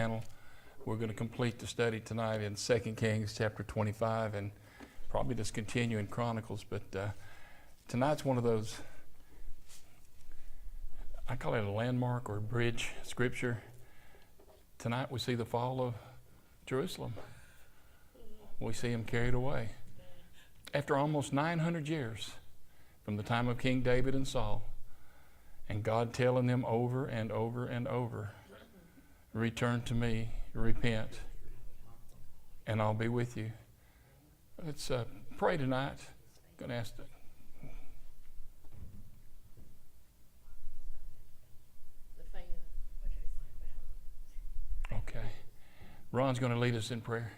channel. We're going to complete the study tonight in 2 Kings chapter 25 and probably just continue in Chronicles. But tonight's one of those, I call it a landmark or a bridge scripture. Tonight we see the fall of Jerusalem. We see him carried away. After almost 900 years from the time of King David and Saul, and God telling them over and over and over, return to me, repent, and I'll be with you. Let's pray tonight. I'm going to ask that. Okay. Ron's going to lead us in prayer.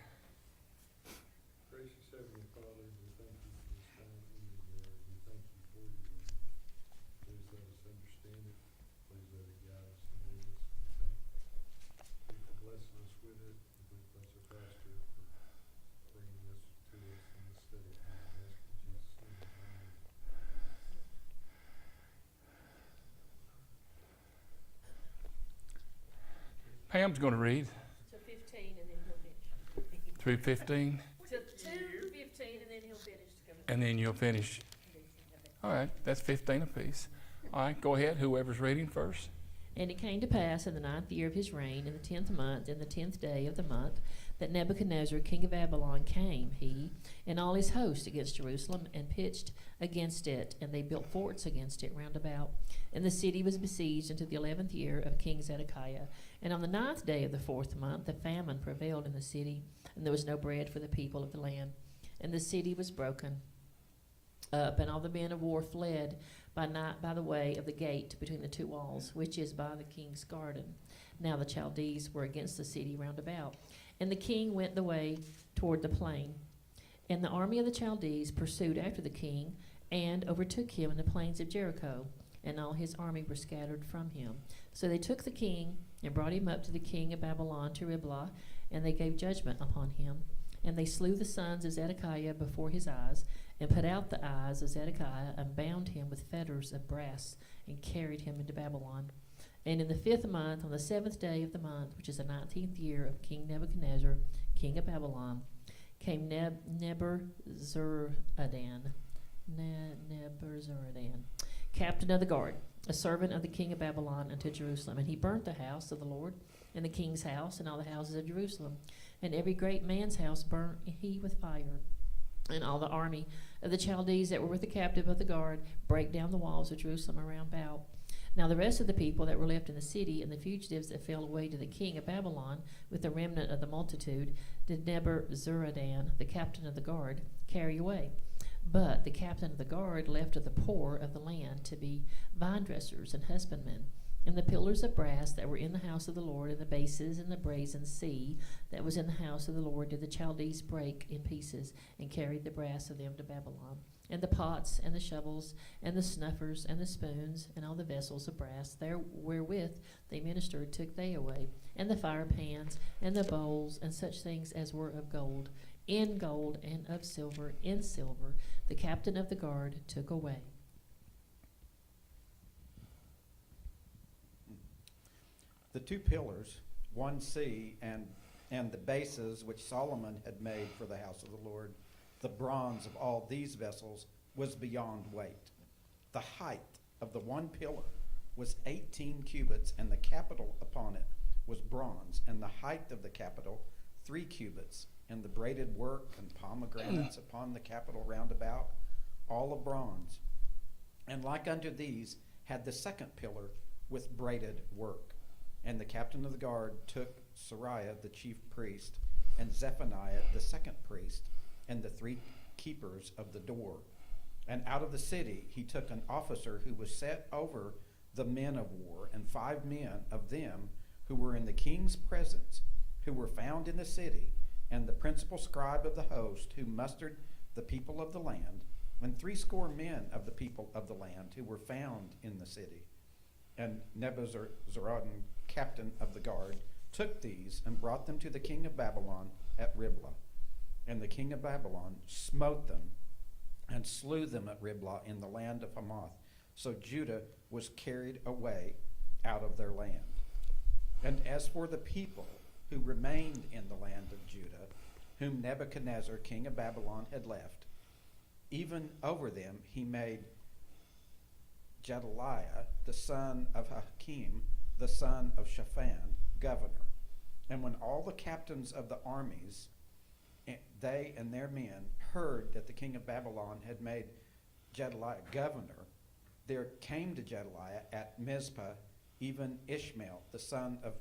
Gracious Heavenly Father, we thank you for this time in your word. We thank you for your word. Please let us understand it. Please let it guide us and lead us. We thank you for blessing us with it. We bless our pastor for bringing this to us in this study. I ask in Jesus' name. Amen. Pam's going to read To 15 and then he'll finish. through 15, To 2:15 and then he'll finish. and then you'll finish. All right, that's 15 apiece. All right, go ahead, whoever's reading first. And it came to pass in the 9th year of his reign, in the 10th month, in the 10th day of the month, that Nebuchadnezzar, king of Babylon, came, he and all his host, against Jerusalem, and pitched against it, and they built forts against it round about. And the city was besieged unto the 11th year of King Zedekiah. And on the 9th day of the 4th month, the famine prevailed in the city, and there was no bread for the people of the land. And the city was broken up, and all the men of war fled by night by the way of the gate between the two walls, which is by the king's garden. Now the Chaldees were against the city round about. And the king went the way toward the plain. And the army of the Chaldees pursued after the king, and overtook him in the plains of Jericho, and all his army were scattered from him. So they took the king, and brought him up to the king of Babylon to Riblah, and they gave judgment upon him. And they slew the sons of Zedekiah before his eyes, and put out the eyes of Zedekiah, and bound him with fetters of brass, and carried him into Babylon. And in the 5th month, on the 7th day of the month, which is the 19th year of King Nebuchadnezzar, king of Babylon, came Nebuzaradan, captain of the guard, a servant of the king of Babylon, unto Jerusalem. And he burnt the house of the Lord, and the king's house, and all the houses of Jerusalem. And every great man's house burnt he with fire. And all the army of the Chaldees that were with the captive of the guard brake down the walls of Jerusalem around about. Now the rest of the people that were left in the city, and the fugitives that fell away to the king of Babylon, with the remnant of the multitude, did Nebuzaradan, the captain of the guard, carry away. But the captain of the guard left to the poor of the land to be vine dressers and husbandmen. And the pillars of brass that were in the house of the Lord, and the bases and the brazen sea that was in the house of the Lord, did the Chaldees break in pieces, and carried the brass of them to Babylon. And the pots and the shovels and the snuffers and the spoons and all the vessels of brass there wherewith they ministered took they away, and the fire pans and the bowls and such things as were of gold, in gold, and of silver, in silver, the captain of the guard took away. The two pillars, one sea, and the bases which Solomon had made for the house of the Lord, the bronze of all these vessels was beyond weight. The height of the one pillar was 18 cubits, and the capital upon it was bronze, and the height of the capital 3 cubits, and the braided work and pomegranates upon the capital round about, all of bronze. And like unto these had the second pillar with braided work. And the captain of the guard took Sariah the chief priest, and Zephaniah the second priest, and the 3 keepers of the door. And out of the city he took an officer who was set over the men of war, and 5 men of them who were in the king's presence, who were found in the city, and the principal scribe of the host, who mustered the people of the land, and 80 men of the people of the land, who were found in the city. And Nebuzaradan, captain of the guard, took these and brought them to the king of Babylon at Riblah. And the king of Babylon smote them and slew them at Riblah in the land of Hamath. So Judah was carried away out of their land. And as for the people who remained in the land of Judah, whom Nebuchadnezzar, king of Babylon, had left. Even over them he made Gedaliah, the son of Hakim, the son of Shaphan, governor. And when all the captains of the armies, they and their men, heard that the king of Babylon had made Gedaliah governor, there came to Gedaliah at Mizpah even Ishmael, the son of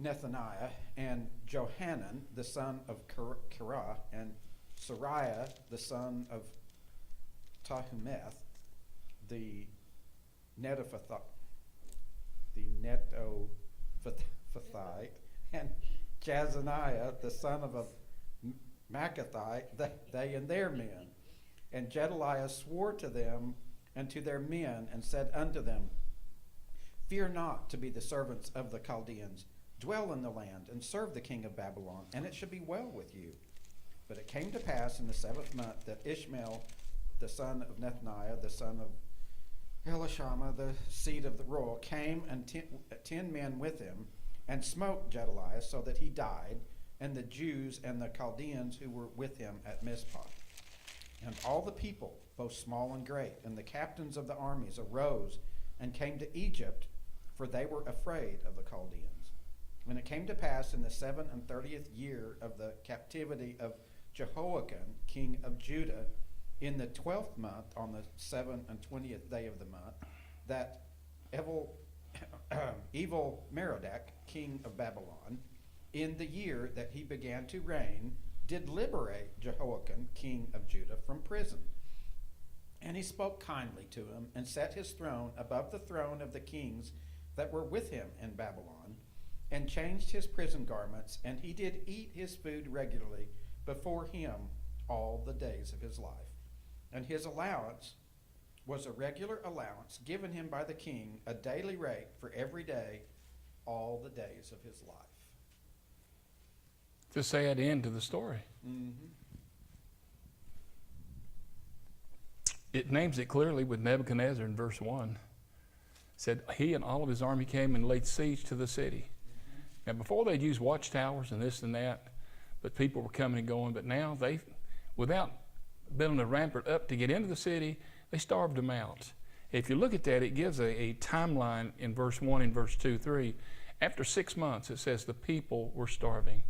Nethaniah, and Johanan, the son of Kerah, and Sariah, the son of Tahumeth, the Netophathite, and Jazaniah, the son of a Maccathite, they and their men. And Gedaliah swore to them and to their men, and said unto them, Fear not to be the servants of the Chaldeans. Dwell in the land, and serve the king of Babylon, and it shall be well with you. But it came to pass in the 7th month that Ishmael, the son of Nethaniah, the son of Elishama, the seed of the royal, came, and 10 men with him, and smote Gedaliah, so that he died, and the Jews and the Chaldeans who were with him at Mizpah. And all the people, both small and great, and the captains of the armies arose and came to Egypt, for they were afraid of the Chaldeans. And it came to pass in the 37th year of the captivity of Jehoiakim, king of Judah, in the 12th month, on the 27th day of the month, that evil Merodach, king of Babylon, in the year that he began to reign, did liberate Jehoiakim, king of Judah, from prison. And he spoke kindly to him, and set his throne above the throne of the kings that were with him in Babylon, and changed his prison garments, and he did eat his food regularly before him all the days of his life. And his allowance was a regular allowance given him by the king, a daily rate for every day, all the days of his life. It's a sad end to the story. Mm-hmm. It names it clearly with Nebuchadnezzar in verse 1. It said he and all of his army came and laid siege to the city. Now before they'd use watchtowers and this and that, but people were coming and going. But now they, without building a rampart up to get into the city, they starved them out. If you look at that, it gives a timeline in verse 1 and verse 2, 3. After 6 months, it says the people were starving.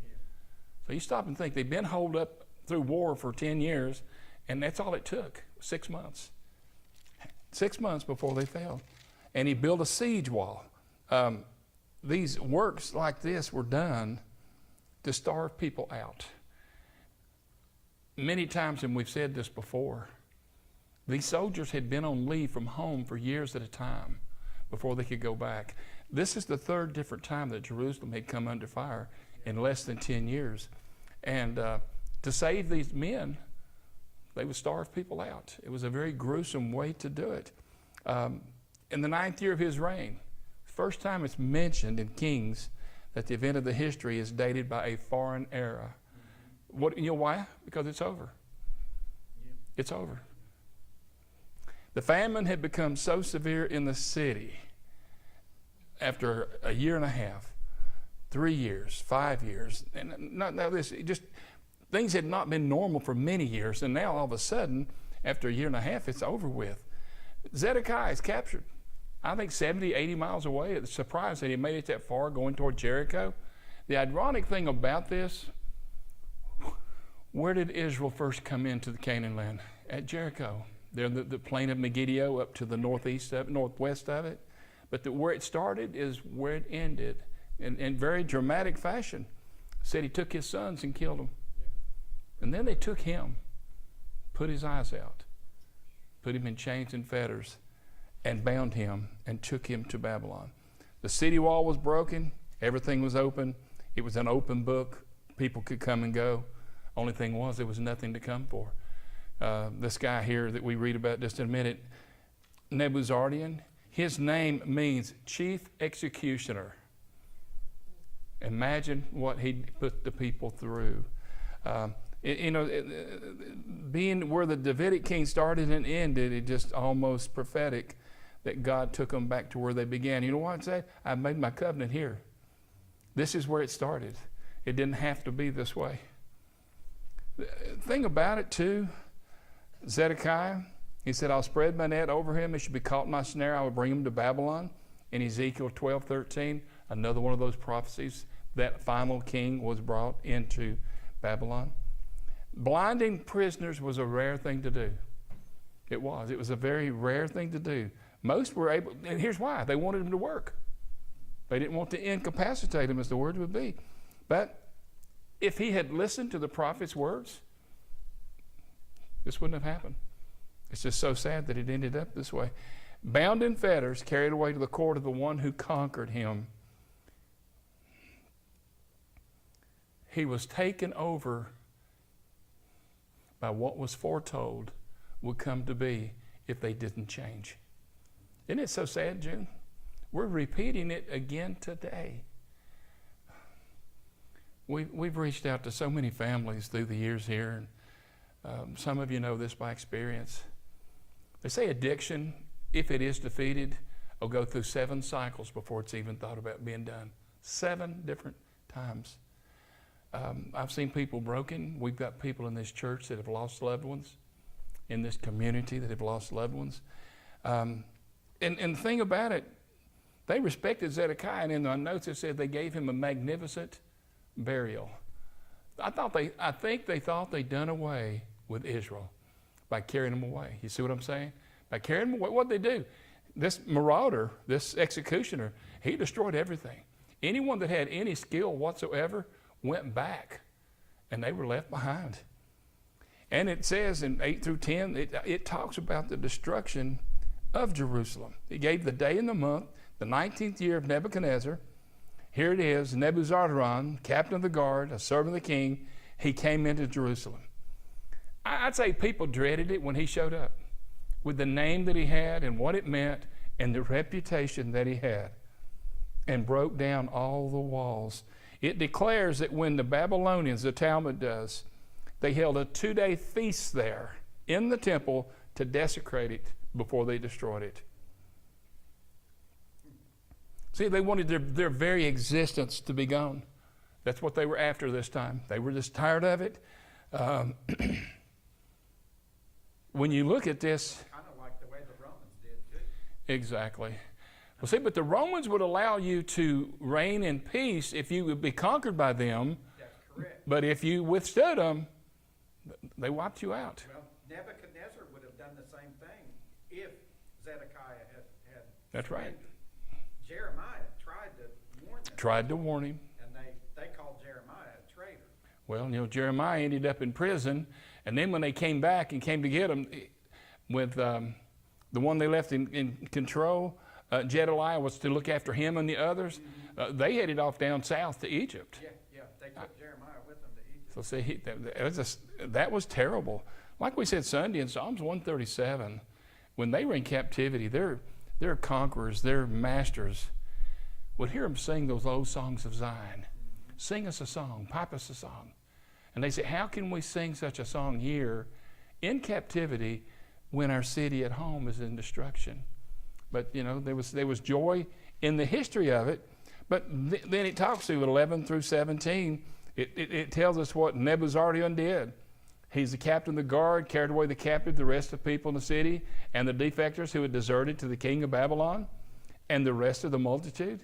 So you stop and think, they've been holed up through war for 10 years, and that's all it took, 6 months. 6 months before they fell. And he built a siege wall. These works like this were done to starve people out. Many times, and we've said this before, these soldiers had been on leave from home for years at a time before they could go back. This is the 3rd different time that Jerusalem had come under fire in less than 10 years. And to save these men, they would starve people out. It was a very gruesome way to do it. In the 9th year of his reign, first time it's mentioned in Kings that the event of the history is dated by a foreign era. What, you know why? Because it's over. Yeah. It's over. The famine had become so severe in the city after a year and a half, 3 years, 5 years, and things had not been normal for many years, and now all of a sudden, after a year and a half, it's over with. Zedekiah is captured. I think 70, 80 miles away. It's surprised that he made it that far going toward Jericho. The ironic thing about this, where did Israel first come into the Canaan land? At Jericho. They're the plain of Megiddo up to the northwest of it. But where it started is where it ended in very dramatic fashion. Said he took his sons and killed them. And then they took him, put his eyes out, put him in chains and fetters, and bound him and took him to Babylon. The city wall was broken. Everything was open. It was an open book. People could come and go. Only thing was, there was nothing to come for. This guy here that we read about just in a minute, Nebuzaradan, his name means chief executioner. Imagine what he put the people through. Being where the Davidic king started and ended, it just almost prophetic that God took them back to where they began. You know what I'd say? I made my covenant here. This is where it started. It didn't have to be this way. The thing about it too, Zedekiah, he said, I'll spread my net over him. He should be caught in my snare. I will bring him to Babylon. In Ezekiel 12:13, another one of those prophecies, that final king was brought into Babylon. Blinding prisoners was a rare thing to do. It was. It was a very rare thing to do. Most were able, and here's why. They wanted him to work. They didn't want to incapacitate him, as the word would be. But if he had listened to the prophet's words, this wouldn't have happened. It's just so sad that it ended up this way. Bound in fetters, carried away to the court of the one who conquered him. He was taken over by what was foretold would come to be if they didn't change. Isn't it so sad, June? We're repeating it again today. We've reached out to so many families through the years here, and some of you know this by experience. They say addiction, if it is defeated, will go through 7 cycles before it's even thought about being done. 7 different times. I've seen people broken. We've got people in this church that have lost loved ones, in this community that have lost loved ones. And the thing about it, they respected Zedekiah, and in the notes it said they gave him a magnificent burial. I think they thought they'd done away with Israel by carrying him away. You see what I'm saying? By carrying him away, what'd they do? This marauder, this executioner, he destroyed everything. Anyone that had any skill whatsoever went back, and they were left behind. And it says in 8 through 10, it talks about the destruction of Jerusalem. He gave the day and the month, the 19th year of Nebuchadnezzar. Here it is, Nebuzaradan, captain of the guard, a servant of the king. He came into Jerusalem. I'd say people dreaded it when he showed up, with the name that he had and what it meant and the reputation that he had, and broke down all the walls. It declares that when the Babylonians, the Talmud does, they held a 2-day feast there in the temple to desecrate it before they destroyed it. See, they wanted their very existence to be gone. That's what they were after this time. They were just tired of it. When you look at this... Kind of like the way the Romans did, too. Exactly. Well, see, but the Romans would allow you to reign in peace if you would be conquered by them. That's correct. But if you withstood them, they wiped you out. Well, Nebuchadnezzar would have done the same thing if Zedekiah had That's right. surrendered. Jeremiah tried to warn them. Tried to warn him. And they called Jeremiah a traitor. Well, Jeremiah ended up in prison, and then when they came back and came to get him, with the one they left in control, Jedaliah was to look after him and the others. They headed off down south to Egypt. Yeah, they took Jeremiah with them to Egypt. So see, that was terrible. Like we said Sunday in Psalms 137, when they were in captivity, they're conquerors, they're masters. Would hear them sing those old songs of Zion. Sing us a song, pipe us a song. And they say, how can we sing such a song here in captivity when our city at home is in destruction? But, there was joy in the history of it. But then it talks to 11 through 17. It tells us what Nebuzaradan did. He's the captain of the guard, carried away the captive, the rest of the people in the city, and the defectors who had deserted to the king of Babylon, and the rest of the multitude.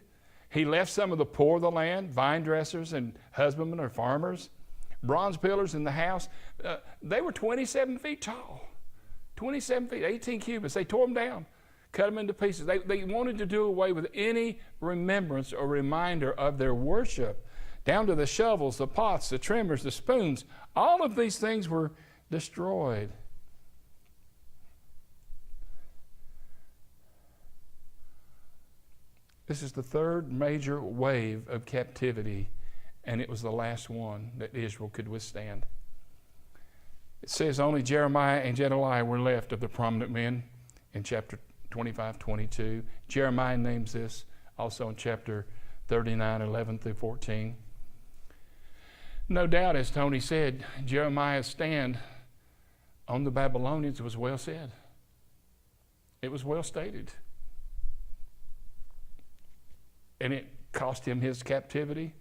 He left some of the poor of the land, vine dressers and husbandmen or farmers. Bronze pillars in the house. They were 27 feet tall. 27 feet, 18 cubits. They tore them down, cut them into pieces. They wanted to do away with any remembrance or reminder of their worship, down to the shovels, the pots, the trimmers, the spoons. All of these things were destroyed. This is the third major wave of captivity, and it was the last one that Israel could withstand. It says only Jeremiah and Jedaliah were left of the prominent men in chapter 25, 22. Jeremiah names this also in chapter 39, 11 through 14. No doubt, as Tony said, Jeremiah's stand on the Babylonians was well said. It was well stated. And it cost him his captivity.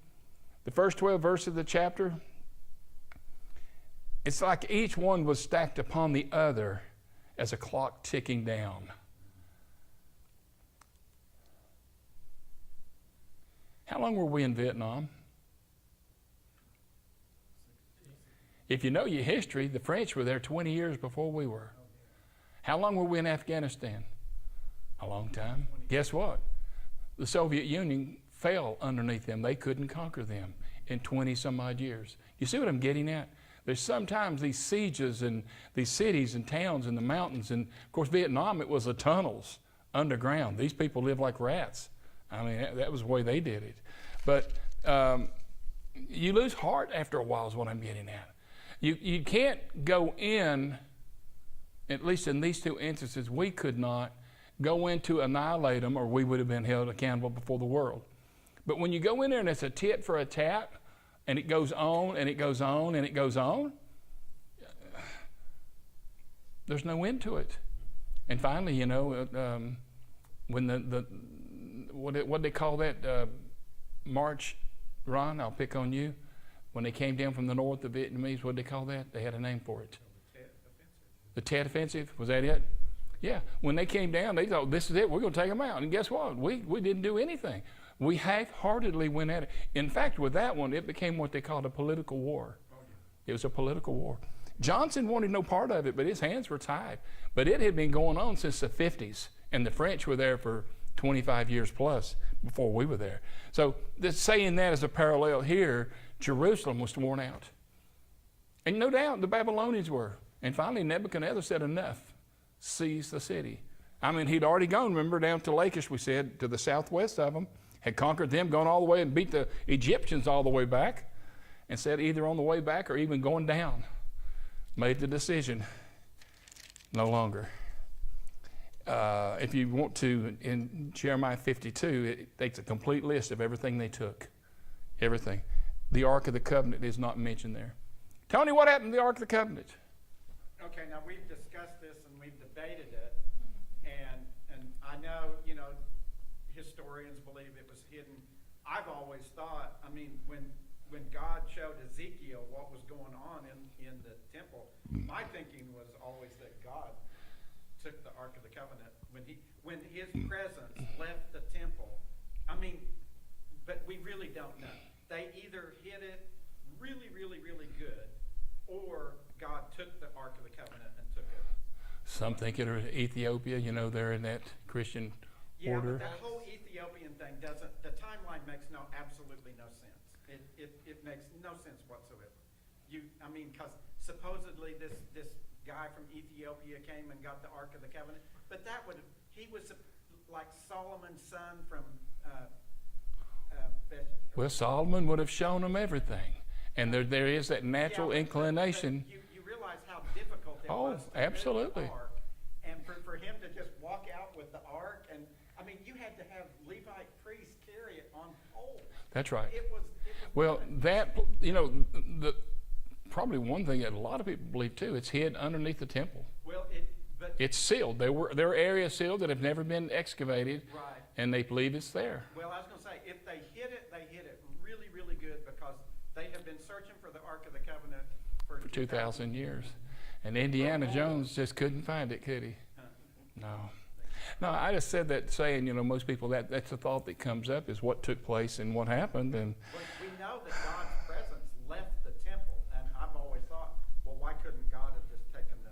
The first 12 verses of the chapter, it's like each one was stacked upon the other as a clock ticking down. How long were we in Vietnam? If you know your history, the French were there 20 years before we were. How long were we in Afghanistan? A long time. Guess what? The Soviet Union fell underneath them. They couldn't conquer them in 20 some odd years. You see what I'm getting at? There's sometimes these sieges and these cities and towns in the mountains. And of course, Vietnam, it was the tunnels underground. These people lived like rats. I mean, that was the way they did it. But you lose heart after a while is what I'm getting at. You can't go in, at least in these two instances, we could not go in to annihilate them, or we would have been held accountable before the world. But when you go in there and it's a tit for a tat, and it goes on and it goes on and it goes on, there's no end to it. And finally, you know, when what they call that March, Ron, I'll pick on you. When they came down from the north, the Vietnamese, what did they call that? They had a name for it. The Tet Offensive, was that it? Yeah, when they came down, they thought, this is it, we're going to take them out. And guess what? We didn't do anything. We half-heartedly went at it. In fact, with that one, it became what they called a political war. It was a political war. Johnson wanted no part of it, but his hands were tied. But it had been going on since the 50s, and the French were there for 25 years plus before we were there. So saying that as a parallel here, Jerusalem was worn out. And no doubt the Babylonians were. And finally Nebuchadnezzar said, enough, seize the city. I mean, he'd already gone, remember, down to Lachish, we said, to the southwest of them, had conquered them, gone all the way and beat the Egyptians all the way back, and said either on the way back or even going down. Made the decision, no longer. If you want to, in Jeremiah 52, it takes a complete list of everything they took. Everything. The Ark of the Covenant is not mentioned there. Tony, what happened to the Ark of the Covenant? Okay, now we've discussed this and we've debated it, and I know, you know, historians believe it was hidden. I've always thought, I mean, when God showed Ezekiel what was going on in the temple, my thinking was always that God took the Ark of the Covenant when his presence left the temple. I mean, but we really don't know. They either hid it really, really, really good, or God took the Ark of the Covenant and took it. Some think it was Ethiopia, you know, they're in that Christian order. But that whole Ethiopian thing doesn't, the timeline makes absolutely no sense. It makes no sense whatsoever. I mean, because supposedly this guy from Ethiopia came and got the Ark of the Covenant, but he was like Solomon's son from Well, Solomon would have shown them everything. And there is that natural inclination. But you realize how difficult it was to absolutely. build the Ark, and for him to just walk out with the Ark, and I mean, you had to have Levite priests carry it on poles. That's right. It was well, that, you know, probably one thing that a lot of people believe too, it's hid underneath the temple. Well, it's sealed. There are areas sealed that have never been excavated, right. And they believe it's there. Well, I was going to say, if they hid it really, really good, because they have been searching for the Ark of the Covenant for 2,000 years. And Indiana Jones just couldn't find it, could he? No, I just said that saying, you know, most people, that's the thought that comes up is what took place and what happened. And well, we know that God's presence left the temple, and I've always thought, well, why couldn't God have just taken the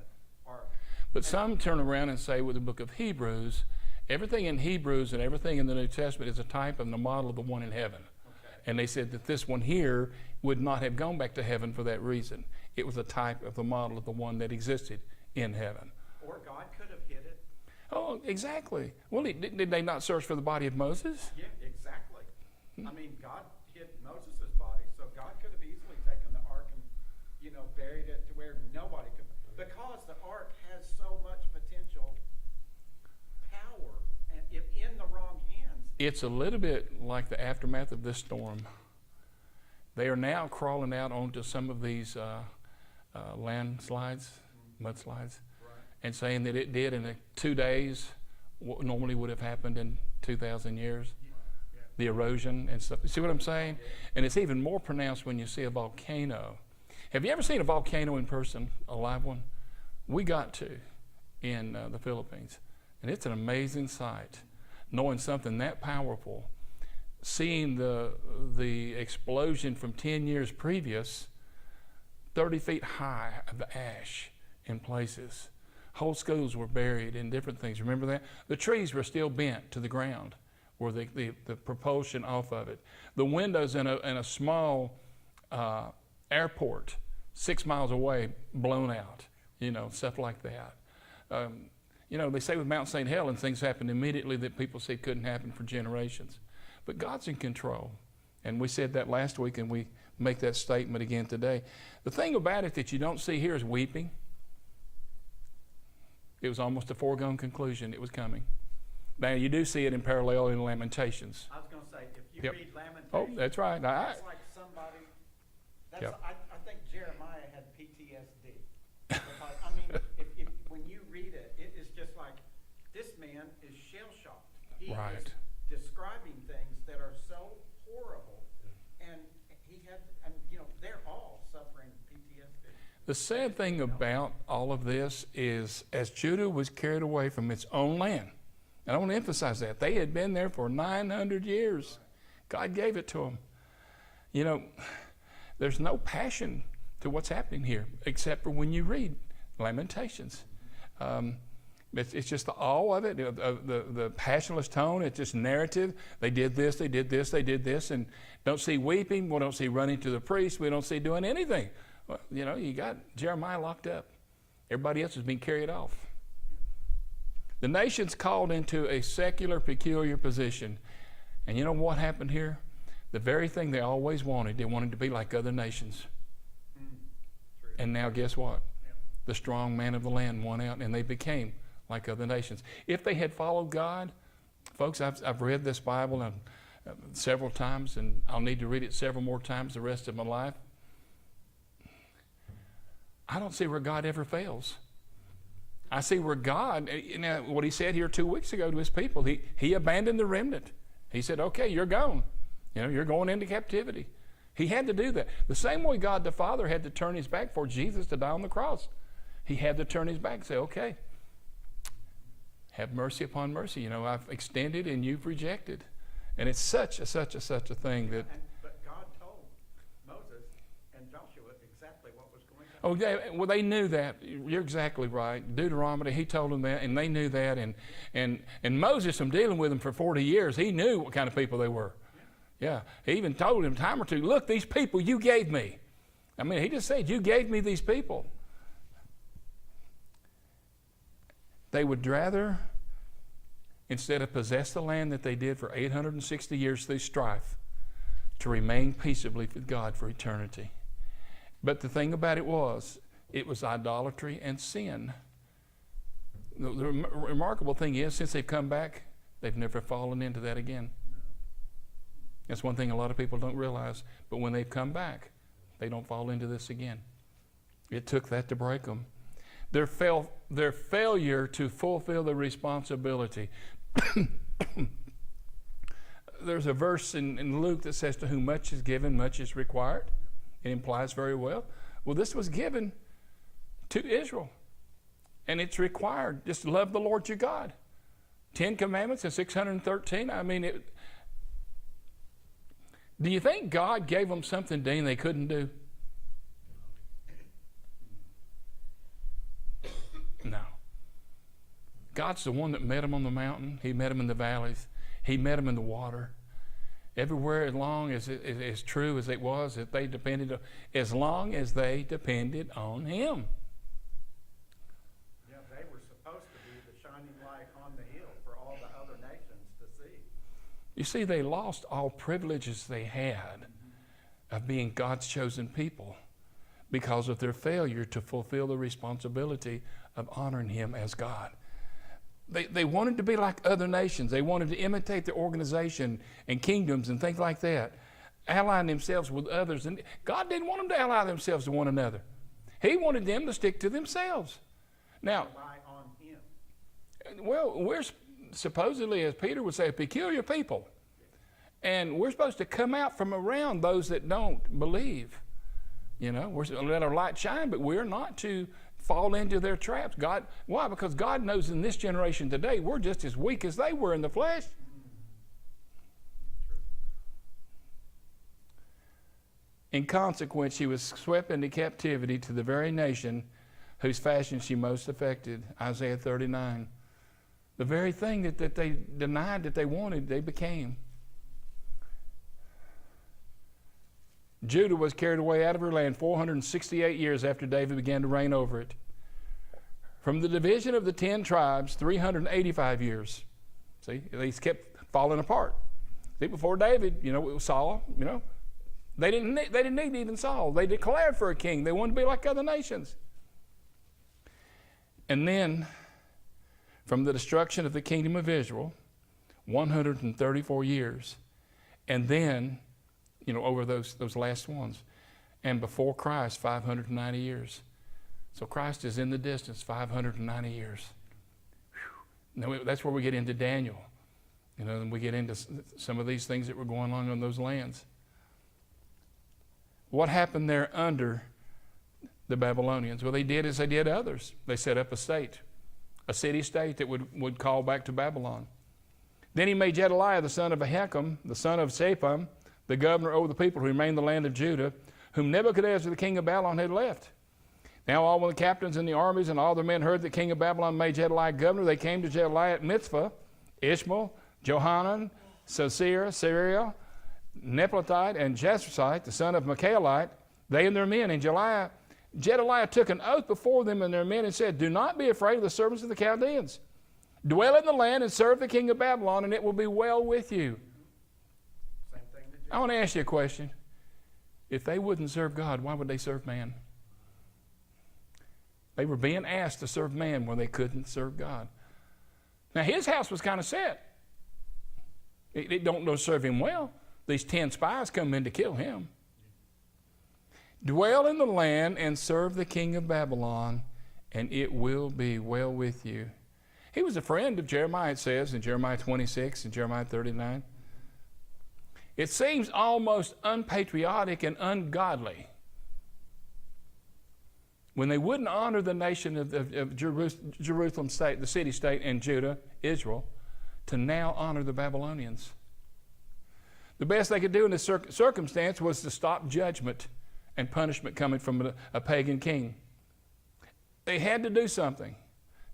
Ark? But some turn around and say with the book of Hebrews, everything in Hebrews and everything in the New Testament is a type and the model of the one in heaven. Okay. And they said that this one here would not have gone back to heaven for that reason. It was a type of the model of the one that existed in heaven. Or God could have hid it. Oh, exactly. Well, did they not search for the body of Moses? Yeah, exactly. I mean, God hid Moses' body, so God could have easily taken the Ark and, you know, buried it to where nobody could. Because the Ark has so much potential power, and if in the wrong hands. It's a little bit like the aftermath of this storm. They are now crawling out onto some of these landslides, mudslides, Right. and saying that it did in 2 days what normally would have happened in 2,000 years. the erosion and stuff. See what I'm saying? And it's even more pronounced when you see a volcano. Have you ever seen a volcano in person, a live one? We got to in the Philippines. And it's an amazing sight, knowing something that powerful, seeing the explosion from 10 years previous, 30 feet high of ash in places. Whole schools were buried in different things. Remember that? The trees were still bent to the ground, or the propulsion off of it. The windows in a small airport 6 miles away blown out, stuff like that. They say with Mount St. Helens, things happened immediately that people said couldn't happen for generations. But God's in control. And we said that last week, and we make that statement again today. The thing about it that you don't see here is weeping. It was almost a foregone conclusion. It was coming. Now, you do see it in parallel in Lamentations. I was going to say, if you Yep. read Lamentations, Oh, that's right. that's like somebody, Yep. I think Jeremiah had PTSD. Because, if when you read it, it is just like, this man is shell-shocked. He Right. is describing things that are so horrible, and they're all suffering PTSD. The sad thing about all of this is, as Judah was carried away from its own land, and I want to emphasize that, they had been there for 900 years. God gave it to them. There's no passion to what's happening here, except for when you read Lamentations. It's just the awe of it, the passionless tone. It's just narrative. They did this, they did this, they did this, and don't see weeping. We don't see running to the priest. We don't see doing anything. Well, you got Jeremiah locked up. Everybody else is being carried off. The nation's called into a secular, peculiar position. And you know what happened here? The very thing they always wanted. They wanted to be like other nations. True. And now guess what? Yeah. The strong man of the land won out, and they became like other nations. If they had followed God, folks, I've read this Bible several times, and I'll need to read it several more times the rest of my life. I don't see where God ever fails. I see where God, what he said here 2 weeks ago to his people, he abandoned the remnant. He said, okay, you're gone. You're going into captivity. He had to do that. The same way God the Father had to turn his back for Jesus to die on the cross. He had to turn his back and say, okay, have mercy upon mercy. I've extended and you've rejected. And it's such a thing that... But God told Moses and Joshua exactly what was going to happen. Oh, yeah, well, they knew that. You're exactly right. Deuteronomy, he told them that, and they knew that. And Moses, from dealing with them for 40 years, he knew what kind of people they were. Yeah. He even told him a time or two, look, these people you gave me. He just said, you gave me these people. They would rather, instead of possess the land that they did for 860 years through strife, to remain peaceably with God for eternity. But the thing about it was idolatry and sin. The remarkable thing is, since they've come back, they've never fallen into that again. That's one thing a lot of people don't realize. But when they've come back, they don't fall into this again. It took that to break them. Their failure to fulfill the responsibility. There's a verse in Luke that says, to whom much is given, much is required. It implies very well. Well, this was given to Israel. And it's required. Just love the Lord your God. 10 commandments and 613. Do you think God gave them something, Dean, they couldn't do? No. God's the one that met them on the mountain. He met them in the valleys. He met them in the water. Everywhere, as long as true as it was, that they depended, as long as they depended on Him. Yeah, they were supposed to be the shining light on the hill for all the other nations to see. You see, they lost all privileges they had of being God's chosen people because of their failure to fulfill the responsibility of honoring Him as God. They wanted to be like other nations. They wanted to imitate the organization and kingdoms and things like that, allying themselves with others. And God didn't want them to ally themselves to one another. He wanted them to stick to themselves. Now, Rely on Him. well, we're supposedly, as Peter would say, a peculiar people. And we're supposed to come out from around those that don't believe. You know, we're supposed to let our light shine, but we're not to fall into their traps. Why? Because God knows in this generation today, we're just as weak as they were in the flesh. In consequence, she was swept into captivity to the very nation whose fashion she most affected. Isaiah 39. The very thing that they denied that they wanted, they became. Judah was carried away out of her land 468 years after David began to reign over it. From the division of the 10 tribes, 385 years. See, they kept falling apart. See, before David, it was Saul, They didn't need even Saul. They declared for a king. They wanted to be like other nations. And then, from the destruction of the kingdom of Israel, 134 years. And then, over those last ones. And before Christ, 590 years. So Christ is in the distance, 590 years. Whew. Now, that's where we get into Daniel. And we get into some of these things that were going on those lands. What happened there under the Babylonians? Well, they did as they did others. They set up a state, a city-state that would call back to Babylon. Then he made Gedaliah, the son of Ahikam, the son of Shaphan, the governor over the people who remained in the land of Judah, whom Nebuchadnezzar, the king of Babylon, had left. Now all the captains in the armies and all the men heard the king of Babylon made Gedaliah governor. They came to Gedaliah at Mitzvah, Ishmael, Johanan, Sisera, Syria, Neplatite, and Jasperite, the son of Michaelite, they and their men. And Gedaliah took an oath before them and their men and said, "Do not be afraid of the servants of the Chaldeans. Dwell in the land and serve the king of Babylon, and it will be well with you." Same thing to I want to ask you a question. If they wouldn't serve God, why would they serve man? They were being asked to serve man when they couldn't serve God. Now, his house was kind of set. It don't serve him well. These 10 spies come in to kill him. Dwell in the land and serve the king of Babylon, and it will be well with you. He was a friend of Jeremiah, it says, in Jeremiah 26 and Jeremiah 39. It seems almost unpatriotic and ungodly when they wouldn't honor the nation of Jerusalem state, the city-state, and Judah, Israel, to now honor the Babylonians. The best they could do in this circumstance was to stop judgment and punishment coming from a pagan king. They had to do something.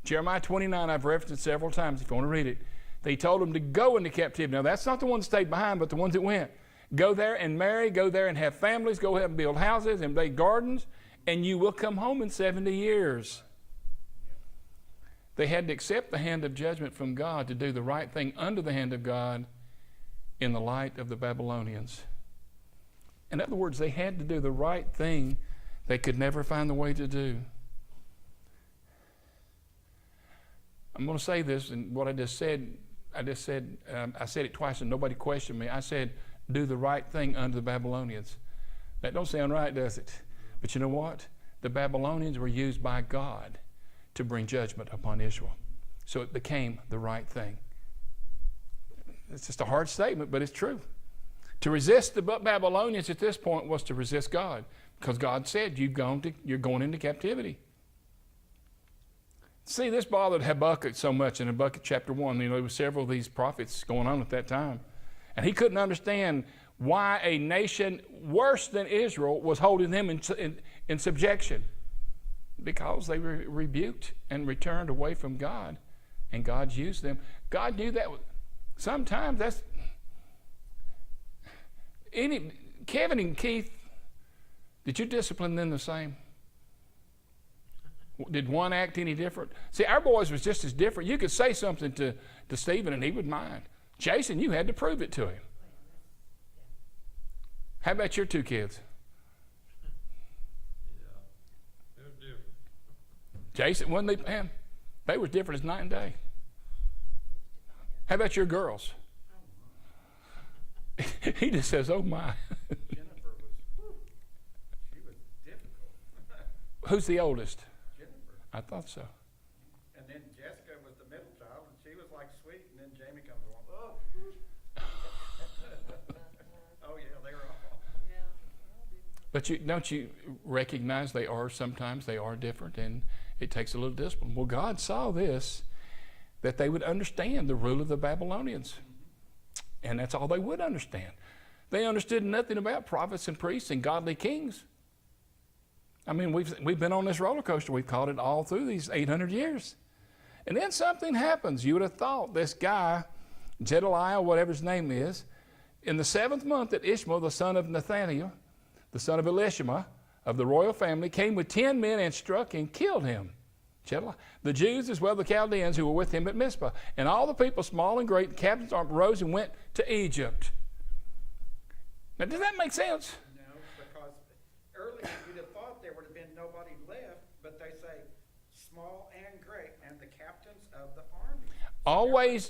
Jeremiah 29, I've referenced it several times if you want to read it. They told them to go into captivity. Now, that's not the ones that stayed behind, but the ones that went. Go there and marry, go there and have families, go ahead and build houses and make gardens, and you will come home in 70 years. They had to accept the hand of judgment from God to do the right thing under the hand of God in the light of the Babylonians. In other words, they had to do the right thing they could never find the way to do. I'm going to say this, and what I said it twice and nobody questioned me. I said, do the right thing under the Babylonians. That don't sound right, does it? But you know what? The Babylonians were used by God to bring judgment upon Israel. So it became the right thing. It's just a hard statement, but it's true. To resist the Babylonians at this point was to resist God, because God said, you're going into captivity. See, this bothered Habakkuk so much in Habakkuk chapter 1. There were several of these prophets going on at that time. And he couldn't understand why a nation worse than Israel was holding them in subjection. Because they were rebuked and returned away from God. And God used them. God knew that. Sometimes that's... Kevin and Keith, did you discipline them the same? Did one act any different? See, our boys was just as different. You could say something to Stephen and he would mind. Jason, you had to prove it to him. How about your two kids? Yeah, they're different. Jason, wasn't they? Man, they were different as night and day. How about your girls? He just says, "Oh my." Jennifer she was difficult. Who's the oldest? Jennifer. I thought so. And then Jessica was the middle child, and she was like sweet, and then Jamie comes along. Oh. But don't you recognize sometimes they are different, and it takes a little discipline. Well, God saw this, that they would understand the rule of the Babylonians. And that's all they would understand. They understood nothing about prophets and priests and godly kings. I mean, we've been on this roller coaster. We've caught it all through these 800 years. And then something happens. You would have thought this guy, Jedaliah, whatever his name is, in the 7th month that Ishmael, the son of Nathaniel, the son of Elishama, of the royal family, came with 10 men and struck and killed him. Jedaliah. The Jews as well as the Chaldeans who were with him at Mizpah. And all the people, small and great, the captains rose and went to Egypt. Now, does that make sense? No, because earlier you'd have thought there would have been nobody left, but they say small and great, and the captains of the army.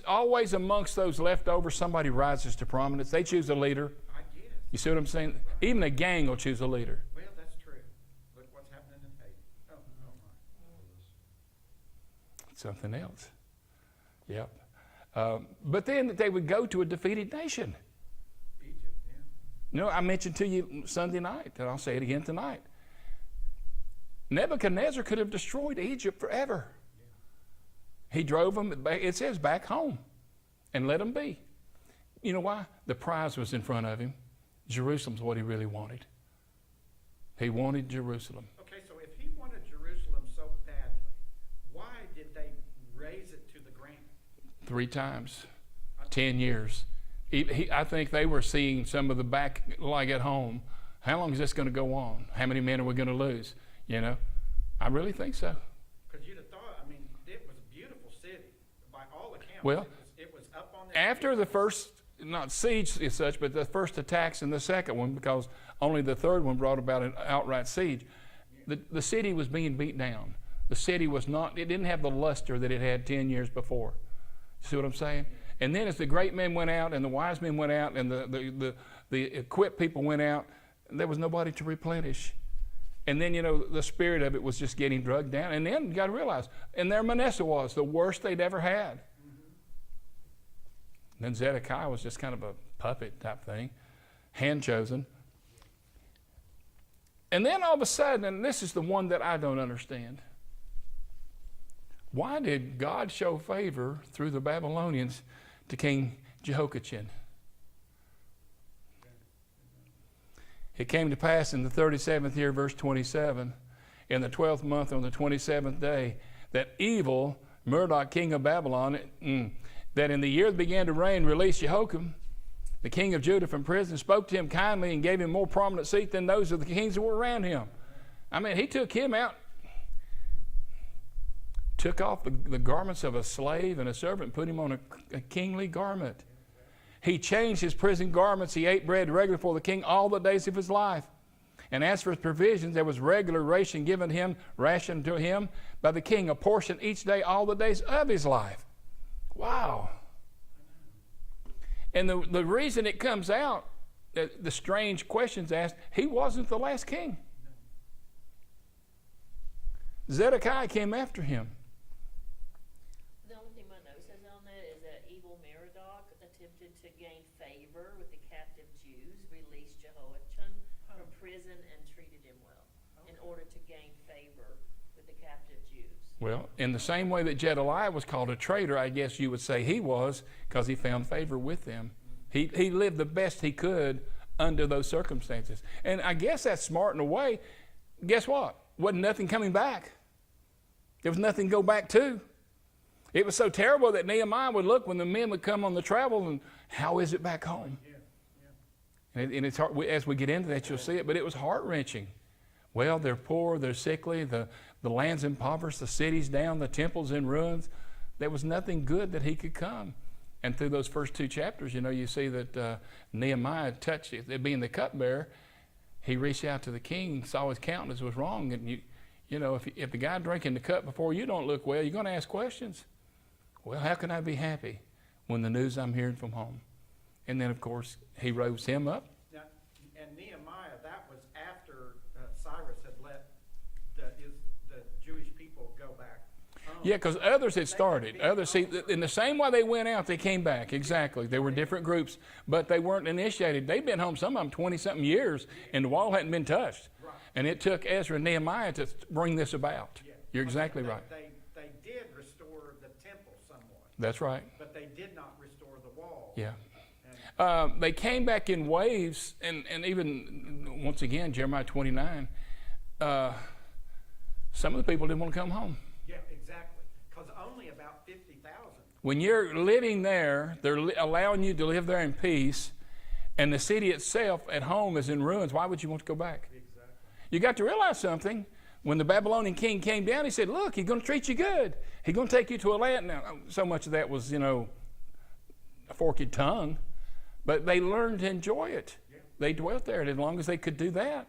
Always amongst those left over, somebody rises to prominence. They choose a leader. I guess. You see what I'm saying? Even a gang will choose a leader. Well, that's true. Look what's happening in Haiti. Oh my. Something else. Yep. But then they would go to a defeated nation. Egypt, yeah. You know, I mentioned to you Sunday night, and I'll say it again tonight. Nebuchadnezzar could have destroyed Egypt forever. He drove them, it says, back home and let them be. You know why? The prize was in front of him. Jerusalem's what he really wanted. He wanted Jerusalem. Okay, so if he wanted Jerusalem so badly, why did they raise it to the ground? 3 times, 10 years. I think they were seeing some of the back, like at home. How long is this going to go on? How many men are we going to lose? You know, I really think so. Because you'd have thought, I mean, it was a beautiful city. By all accounts, Well, it was up on the after the first, not siege as such, but the first attacks and the second one, because only the third one brought about an outright siege, the city was being beat down. The city was not, it didn't have the luster that it had 10 years before. See what I'm saying? And then as the great men went out and the wise men went out and the equipped people went out, there was nobody to replenish. And then, you know, the spirit of it was just getting drugged down. And then you got to realize, and there Manasseh was, the worst they'd ever had. Then Zedekiah was just kind of a puppet type thing, hand chosen. And then all of a sudden, and this is the one that I don't understand. Why did God show favor through the Babylonians to King Jehoiachin? It came to pass in the 37th year, verse 27, in the 12th month on the 27th day, that evil Marduk, king of Babylon, that in the year that began to reign, released Jehoiakim, the king of Judah, from prison, spoke to him kindly and gave him more prominent seat than those of the kings that were around him. I mean, he took him out, took off the garments of a slave and a servant, and put him on a kingly garment. He changed his prison garments. He ate bread regularly for the king all the days of his life. And as for his provisions, there was regular ration given him, ration to him by the king, a portion each day all the days of his life. Wow. And the reason it comes out, the strange questions asked, he wasn't the last king. Zedekiah came after him. The only thing my note says on that is that evil Merodach attempted to gain favor with the captive Jews, released Jehoiachin from prison, and treated him well in order to gain favor with the captive Jews. Well, in the same way that Jedaliah was called a traitor, I guess you would say he was, because he found favor with them. He lived the best he could under those circumstances. And I guess that's smart in a way. Guess what? Wasn't nothing coming back. There was nothing to go back to. It was so terrible that Nehemiah would look when the men would come on the travel and, how is it back home? And it's hard, as we get into that, you'll see it, but it was heart-wrenching. Well, they're poor, they're sickly, the land's impoverished, the city's down, the temple's in ruins. There was nothing good that he could come. And through those first 2 chapters, you know, you see that Nehemiah touched it, being the cupbearer, he reached out to the king, saw his countenance was wrong, and you know, if the guy drinking the cup before you don't look well, you're going to ask questions. Well, how can I be happy when the news I'm hearing from home? And then, of course, he rose him up. Now, and Nehemiah, that was after Cyrus had let the Jewish people go back home. Yeah, because others had started. Others, see, in the same way they went out, they came back. Exactly. They were different groups, but they weren't initiated. They'd been home, some of them 20-something years, and the wall hadn't been touched. Right. And it took Ezra and Nehemiah to bring this about. Yeah. You're exactly right. They did restore the temple somewhat, That's right. but they did not restore the wall. Yeah. And They came back in waves, and even, once again, Jeremiah 29, some of the people didn't want to come home. yeah, exactly. Because only about 50,000. When you're living there, they're allowing you to live there in peace, and the city itself at home is in ruins. Why would you want to go back? Exactly. You got to realize something. When the Babylonian king came down, he said, look, he's going to treat you good. He's going to take you to a land. Now, so much of that was, a forked tongue, but they learned to enjoy it. Yeah. They dwelt there, and as long as they could do that,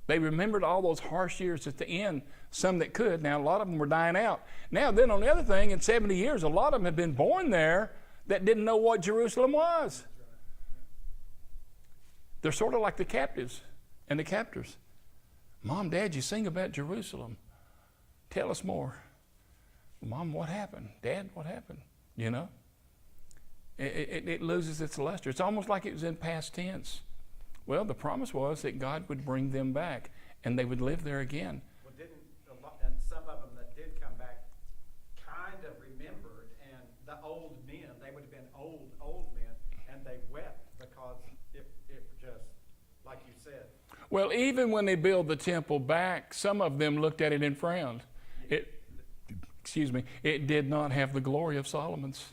they remembered all those harsh years at the end, some that could. Now, a lot of them were dying out. Now, then on the other thing, in 70 years, a lot of them had been born there that didn't know what Jerusalem was. They're sort of like the captives and the captors. Mom, Dad, you sing about Jerusalem. Tell us more. Mom, what happened? Dad, what happened? It loses its luster. It's almost like it was in past tense. Well, the promise was that God would bring them back and they would live there again. Well, and some of them that did come back kind of remembered, and the old men, they would have been old men, and they wept because it just, like you said. Well, even when they built the temple back, some of them looked at it and frowned. It did not have the glory of Solomon's.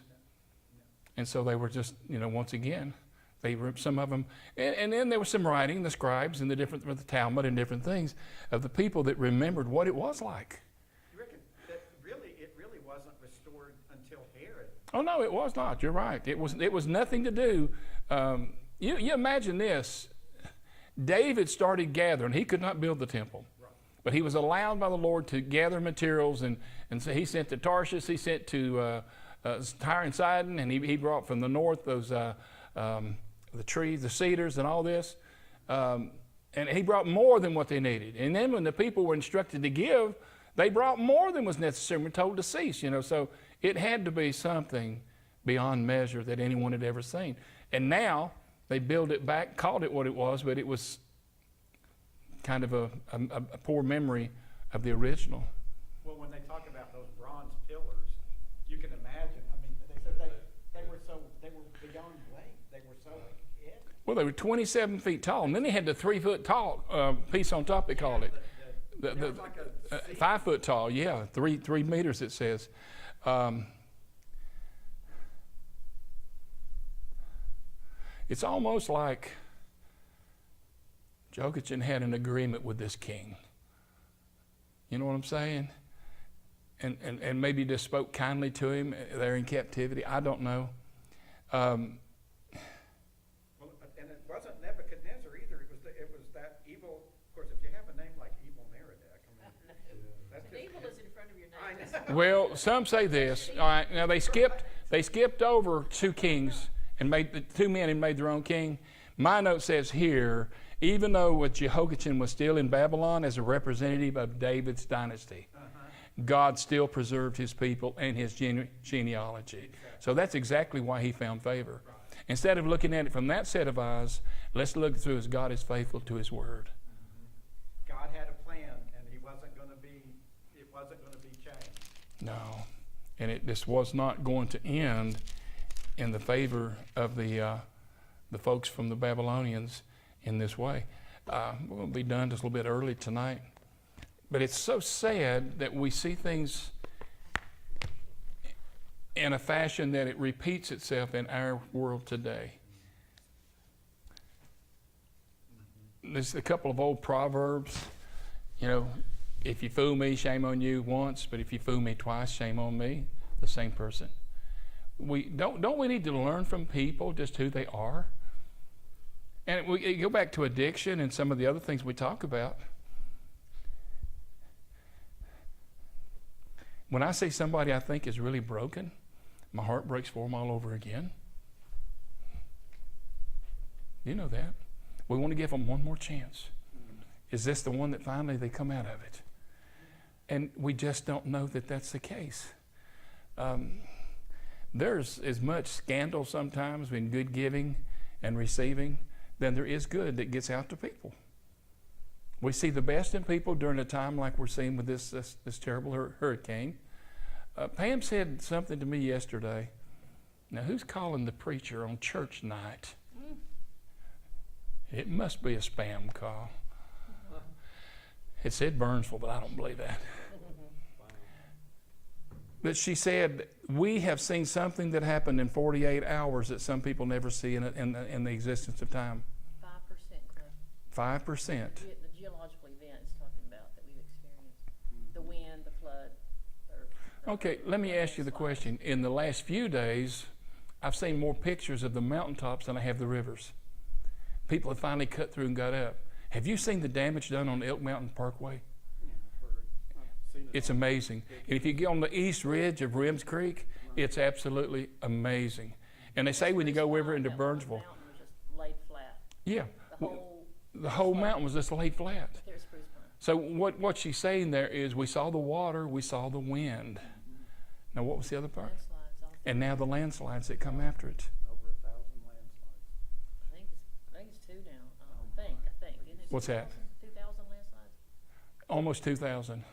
And so they were just, once again, they were, some of them, and then there was some writing, the scribes and the Talmud and different things of the people that remembered what it was like. You reckon that it really wasn't restored until Herod? Oh no, it was not. You're right. It was nothing to do. You imagine this. David started gathering. He could not build the temple, Right. but he was allowed by the Lord to gather materials, and so he sent to Tarshish. He sent to Tyre and Sidon, and he brought from the north those the trees, the cedars, and all this. And he brought more than what they needed. And then when the people were instructed to give, they brought more than was necessary and were told to cease. So it had to be something beyond measure that anyone had ever seen. And now they build it back, called it what it was, but it was kind of a poor memory of the original. Well, when they talk about those bronze pillars, you can imagine. I mean, they said they were beyond weight. They were so heavy. Well, they were 27 feet tall, and then they had the 3 foot tall piece on top, they called it. There was like a 5 foot tall, yeah, 3 meters it says. It's almost like Jehoiakim had an agreement with this king. You know what I'm saying? And maybe just spoke kindly to him there in captivity. I don't know. Well, and it wasn't Nebuchadnezzar either. It was that evil. Of course, if you have a name like Evil Merodach, that's just Evil is in front of your I name. know. Well, some say this. All right, now they skipped over 2 kings and made the 2 men and made their own king. My note says here, even though Jehoiakim was still in Babylon as a representative of David's dynasty, God still preserved his people and his genealogy. So that's exactly why he found favor. Instead of looking at it from that set of eyes, let's look through as God is faithful to his word. God had a plan, and it wasn't going to be changed. No, and this was not going to end in the favor of the folks from the Babylonians in this way. We're going to be done just a little bit early tonight. But it's so sad that we see things in a fashion that it repeats itself in our world today. There's a couple of old proverbs, if you fool me, shame on you once, but if you fool me twice, shame on me, the same person. Don't we need to learn from people just who they are? And we go back to addiction and some of the other things we talk about. When I see somebody I think is really broken, my heart breaks for them all over again. You know that. We want to give them one more chance. Is this the one that finally they come out of it? And we just don't know that that's the case. There's as much scandal sometimes in good giving and receiving than there is good that gets out to people. We see the best in people during a time like we're seeing with this terrible hurricane. Pam said something to me yesterday. Now, who's calling the preacher on church night? It must be a spam call. It said Burnsville, but I don't believe that. But she said, we have seen something that happened in 48 hours that some people never see in the existence of time. 5%, Cliff. 5%. The geological event is talking about that we've experienced. The wind, the flood. Okay, let me ask you the question. In the last few days, I've seen more pictures of the mountaintops than I have the rivers. People have finally cut through and got up. Have you seen the damage done on the Elk Mountain Parkway? It's amazing. And if you get on the east ridge of Rims Creek, it's absolutely amazing. And they say when you go over into Burnsville, The mountain was just laid flat. yeah, The whole the whole mountain was just laid flat. there's spruce pine. So what she's saying there is we saw the water, we saw the wind. Now what was the other part? Landslides all And now the landslides that come after it. Over 1,000 landslides. I think it's 2 now. I think. Isn't it What's that? 2,000 landslides? Almost 2,000.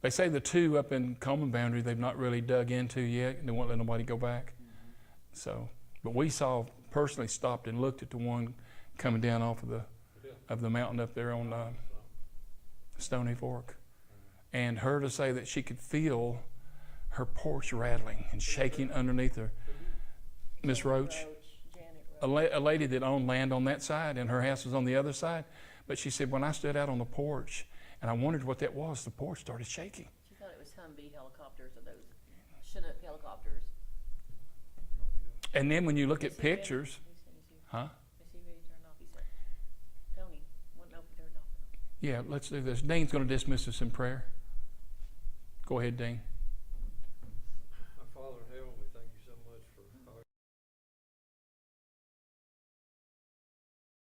They say the 2 up in Coleman Boundary they've not really dug into yet. They won't let nobody go back. So, but we personally stopped and looked at the one coming down off of the mountain up there on Stony Fork, and her to say that she could feel her porch rattling and shaking underneath her. Miss Roach, Janet a lady that owned land on that side, and her house was on the other side. But she said when I stood out on the porch and I wondered what that was, the porch started shaking. She thought it was Humvee helicopters or those Chinook helicopters. And then when you look at Is he ready? pictures, Is he huh? ready to turn off? He said, Tony, wouldn't open turned off. Yeah, let's do this. Dean's going to dismiss us in prayer. Go ahead, Dean.